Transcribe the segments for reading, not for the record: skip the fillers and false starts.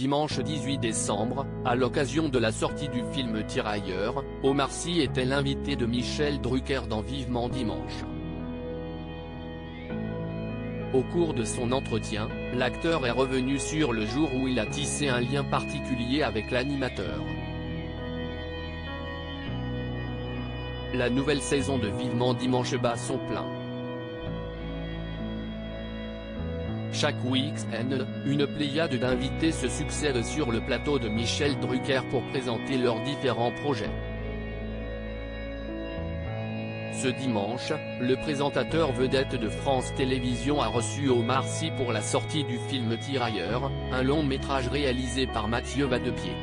Dimanche 18 décembre, à l'occasion de la sortie du film Tirailleurs, Omar Sy était l'invité de Michel Drucker dans Vivement Dimanche. Au cours de son entretien, l'acteur est revenu sur le jour où il a tissé un lien particulier avec l'animateur. La nouvelle saison de Vivement Dimanche bat son plein. Chaque week-end, une pléiade d'invités se succède sur le plateau de Michel Drucker pour présenter leurs différents projets. Ce dimanche, le présentateur vedette de France Télévisions a reçu Omar Sy pour la sortie du film Tirailleurs, un long métrage réalisé par Mathieu Vadepied.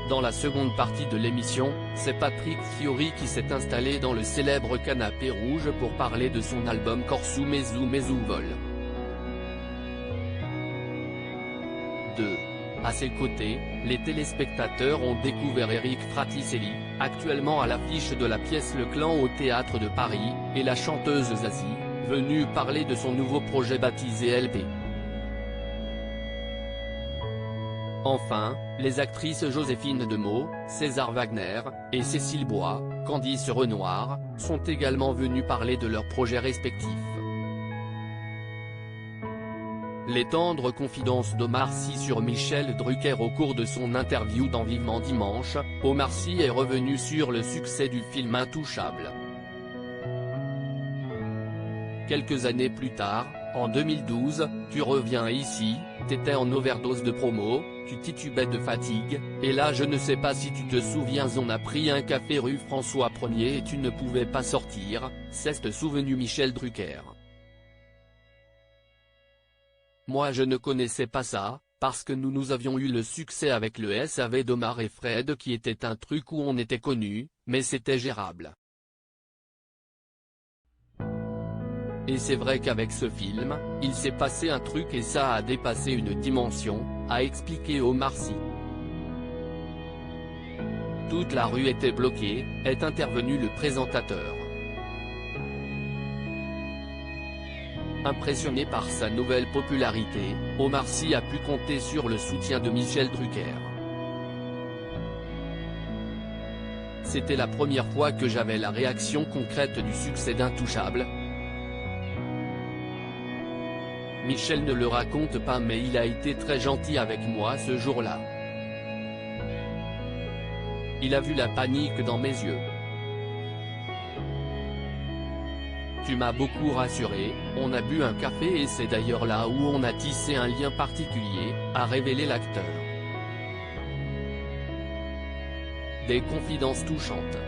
Dans la seconde partie de l'émission, c'est Patrick Fiori qui s'est installé dans le célèbre canapé rouge pour parler de son album Corsu Mesu Mesu Vol. 2. À ses côtés, les téléspectateurs ont découvert Eric Fraticelli, actuellement à l'affiche de la pièce Le Clan au Théâtre de Paris, et la chanteuse Zazie, venue parler de son nouveau projet baptisé LP. Enfin, les actrices Joséphine Demeaux, César Wagner, et Cécile Bois, Candice Renoir, sont également venues parler de leurs projets respectifs. Les tendres confidences d'Omar Sy sur Michel Drucker au cours de son interview dans Vivement Dimanche, Omar Sy est revenu sur le succès du film Intouchable. Quelques années plus tard, en 2012, tu reviens ici, t'étais en overdose de promo, tu titubais de fatigue, et là je ne sais pas si tu te souviens on a pris un café rue François 1er et tu ne pouvais pas sortir, s'est souvenu Michel Drucker. Moi je ne connaissais pas ça, parce que nous avions eu le succès avec le SAV d'Omar et Fred qui était un truc où on était connu, mais c'était gérable. Et c'est vrai qu'avec ce film, il s'est passé un truc et ça a dépassé une dimension, a expliqué Omar Sy. Toute la rue était bloquée, est intervenu le présentateur. Impressionné par sa nouvelle popularité, Omar Sy a pu compter sur le soutien de Michel Drucker. C'était la première fois que j'avais la réaction concrète du succès d'Intouchable. Michel ne le raconte pas mais il a été très gentil avec moi ce jour-là. Il a vu la panique dans mes yeux. Tu m'as beaucoup rassuré, on a bu un café et c'est d'ailleurs là où on a tissé un lien particulier, a révélé l'acteur. Des confidences touchantes.